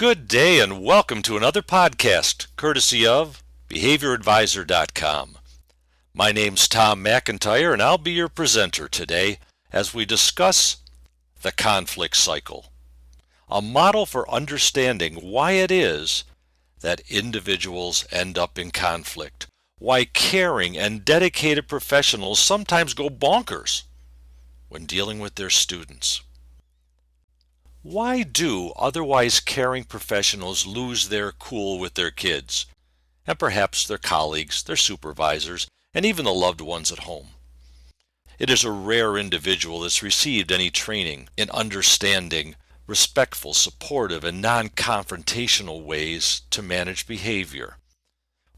Good day and welcome to another podcast, courtesy of BehaviorAdvisor.com. My name's Tom McIntyre and I'll be your presenter today as we discuss the conflict cycle, a model for understanding why it is that individuals end up in conflict, why caring and dedicated professionals sometimes go bonkers when dealing with their students. Why do otherwise caring professionals lose their cool with their kids, and perhaps their colleagues, their supervisors, and even the loved ones at home? It is a rare individual that's received any training in understanding respectful, supportive, and non-confrontational ways to manage behavior.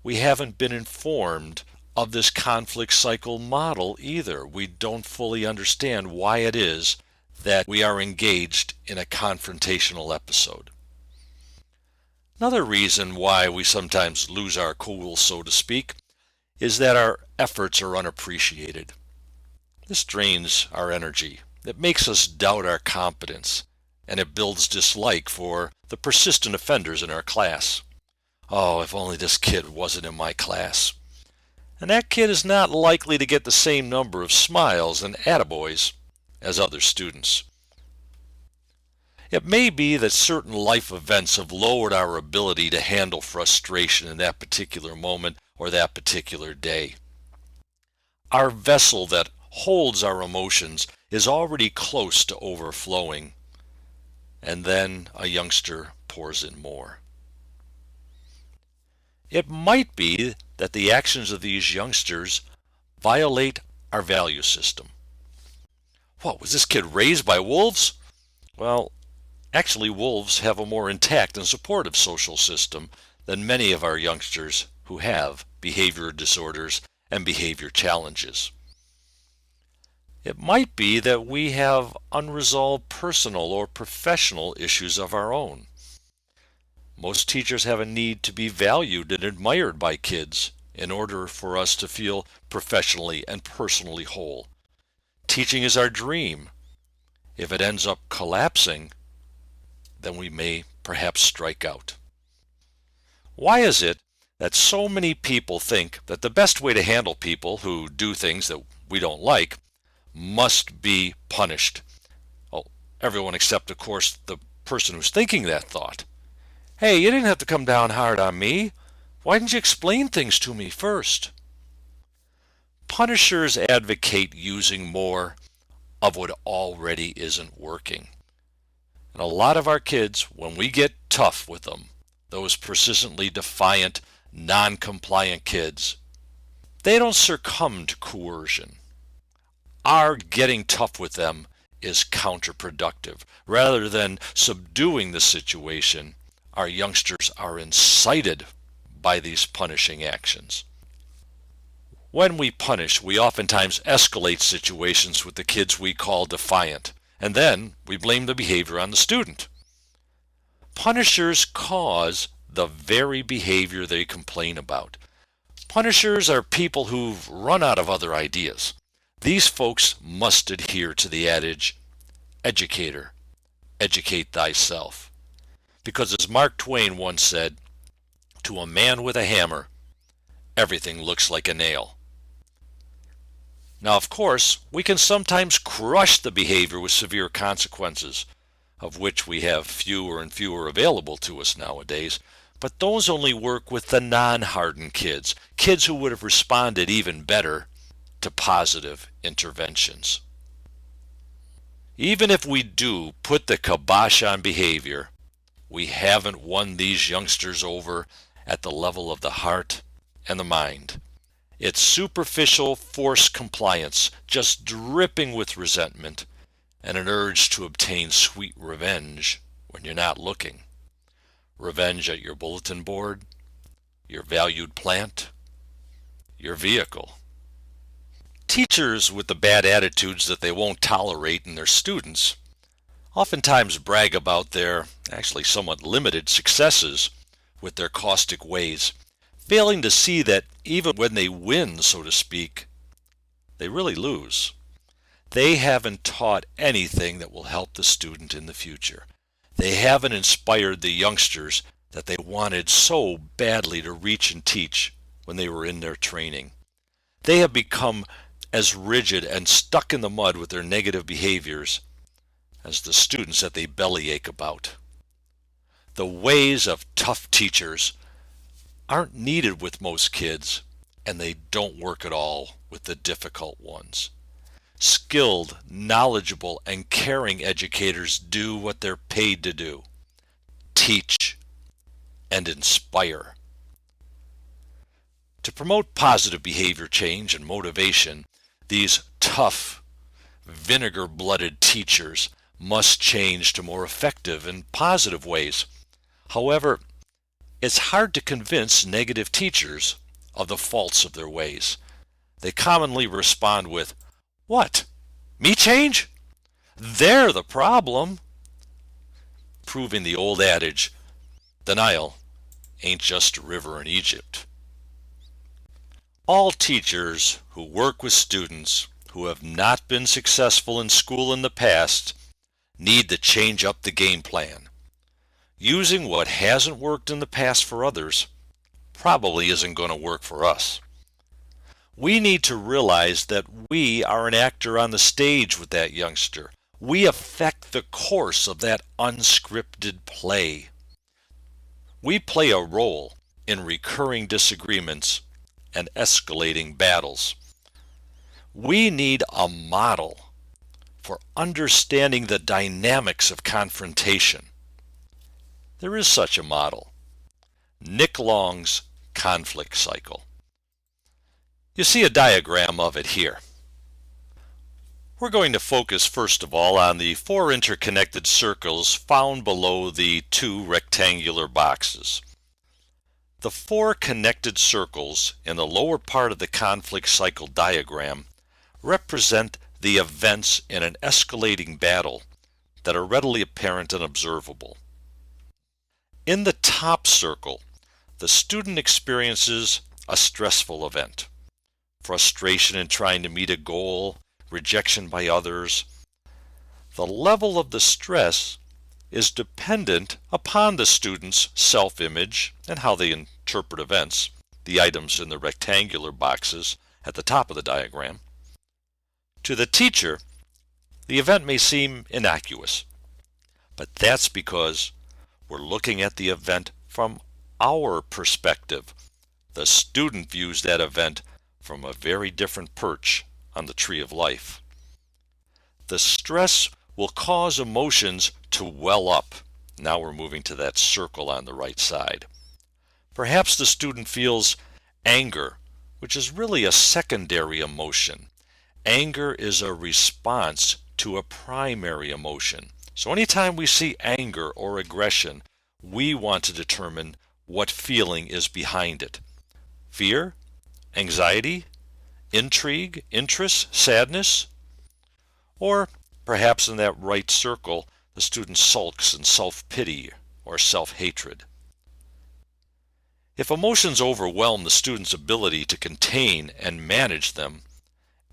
We haven't been informed of this conflict cycle model either. We don't fully understand why it is that we are engaged in a confrontational episode. Another reason why we sometimes lose our cool, so to speak, is that our efforts are unappreciated. This drains our energy. It makes us doubt our competence, and it builds dislike for the persistent offenders in our class. Oh, if only this kid wasn't in my class. And that kid is not likely to get the same number of smiles and attaboys as other students. It may be that certain life events have lowered our ability to handle frustration in that particular moment or that particular day. Our vessel that holds our emotions is already close to overflowing, and then a youngster pours in more. It might be that the actions of these youngsters violate our value system. What, was this kid raised by wolves? Well, actually wolves have a more intact and supportive social system than many of our youngsters who have behavior disorders and behavior challenges. It might be that we have unresolved personal or professional issues of our own. Most teachers have a need to be valued and admired by kids in order for us to feel professionally and personally whole. Teaching is our dream. If it ends up collapsing, then we may perhaps strike out. Why is it that so many people think that the best way to handle people who do things that we don't like must be punished? Well, everyone except, of course, the person who's thinking that thought. Hey, you didn't have to come down hard on me. Why didn't you explain things to me first? Punishers advocate using more of what already isn't working. And a lot of our kids, when we get tough with them, those persistently defiant, non-compliant kids, they don't succumb to coercion. Our getting tough with them is counterproductive. Rather than subduing the situation, our youngsters are incited by these punishing actions. When we punish, we oftentimes escalate situations with the kids we call defiant, and then we blame the behavior on the student. Punishers cause the very behavior they complain about. Punishers are people who've run out of other ideas. These folks must adhere to the adage, educator, educate thyself. Because as Mark Twain once said, to a man with a hammer, everything looks like a nail. Now, of course, we can sometimes crush the behavior with severe consequences, of which we have fewer and fewer available to us nowadays, but those only work with the non-hardened kids, kids who would have responded even better to positive interventions. Even if we do put the kibosh on behavior, we haven't won these youngsters over at the level of the heart and the mind. It's superficial forced compliance, just dripping with resentment and an urge to obtain sweet revenge when you're not looking. Revenge at your bulletin board, your valued plant, your vehicle. Teachers with the bad attitudes that they won't tolerate in their students oftentimes brag about their actually somewhat limited successes with their caustic ways, failing to see that even when they win, so to speak, they really lose. They haven't taught anything that will help the student in the future. They haven't inspired the youngsters that they wanted so badly to reach and teach when they were in their training. They have become as rigid and stuck in the mud with their negative behaviors as the students that they bellyache about. The ways of tough teachers aren't needed with most kids, and they don't work at all with the difficult ones. Skilled, knowledgeable, and caring educators do what they're paid to do: teach and inspire. To promote positive behavior change and motivation, these tough, vinegar-blooded teachers must change to more effective and positive ways. However, it's hard to convince negative teachers of the faults of their ways. They commonly respond with, "What? Me change? They're the problem," proving the old adage, denial ain't just a river in Egypt. All teachers who work with students who have not been successful in school in the past need to change up the game plan. Using what hasn't worked in the past for others probably isn't going to work for us. We need to realize that we are an actor on the stage with that youngster. We affect the course of that unscripted play. We play a role in recurring disagreements and escalating battles. We need a model for understanding the dynamics of confrontation. There is such a model: Nick Long's conflict cycle. You see a diagram of it here. We're going to focus first of all on the 4 interconnected circles found below the 2 rectangular boxes. The 4 connected circles in the lower part of the conflict cycle diagram represent the events in an escalating battle that are readily apparent and observable. In the top circle, the student experiences a stressful event: frustration in trying to meet a goal, rejection by others. The level of the stress is dependent upon the student's self-image and how they interpret events, the items in the rectangular boxes at the top of the diagram. To the teacher, the event may seem innocuous, but that's because we're looking at the event from our perspective. The student views that event from a very different perch on the tree of life. The stress will cause emotions to well up. Now we're moving to that circle on the right side. Perhaps the student feels anger, which is really a secondary emotion. Anger is a response to a primary emotion. So anytime we see anger or aggression, we want to determine what feeling is behind it: fear, anxiety, intrigue, interest, sadness, or perhaps in that right circle, the student sulks in self-pity or self-hatred. If emotions overwhelm the student's ability to contain and manage them,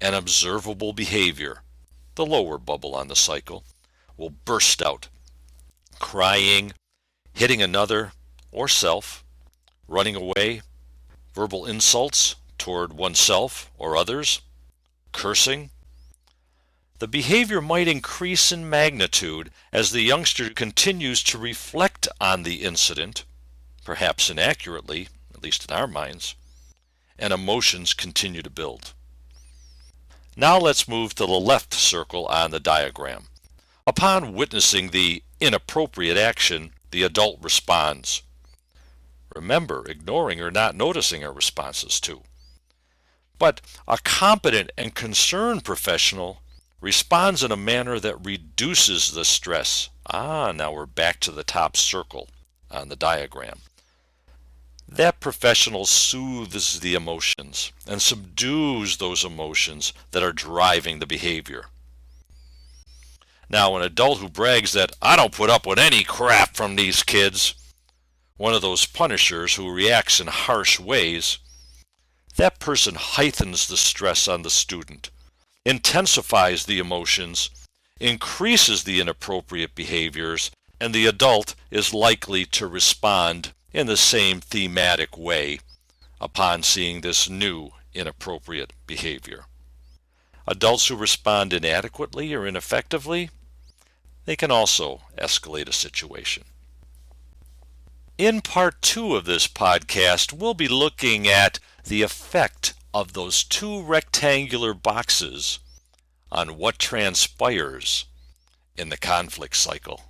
an observable behavior, the lower bubble on the cycle, will burst out: crying, hitting another or self, running away, verbal insults toward oneself or others, cursing. The behavior might increase in magnitude as the youngster continues to reflect on the incident, perhaps inaccurately, at least in our minds, and emotions continue to build. Now let's move to the left circle on the diagram. Upon witnessing the inappropriate action, the adult responds. Remember, ignoring or not noticing are responses too. But a competent and concerned professional responds in a manner that reduces the stress. Now we're back to the top circle on the diagram. That professional soothes the emotions and subdues those emotions that are driving the behavior. Now, an adult who brags that "I don't put up with any crap from these kids," one of those punishers who reacts in harsh ways, that person heightens the stress on the student, intensifies the emotions, increases the inappropriate behaviors, and the adult is likely to respond in the same thematic way upon seeing this new inappropriate behavior. Adults who respond inadequately or ineffectively, they can also escalate a situation. In part 2 of this podcast, we'll be looking at the effect of those two rectangular boxes on what transpires in the conflict cycle.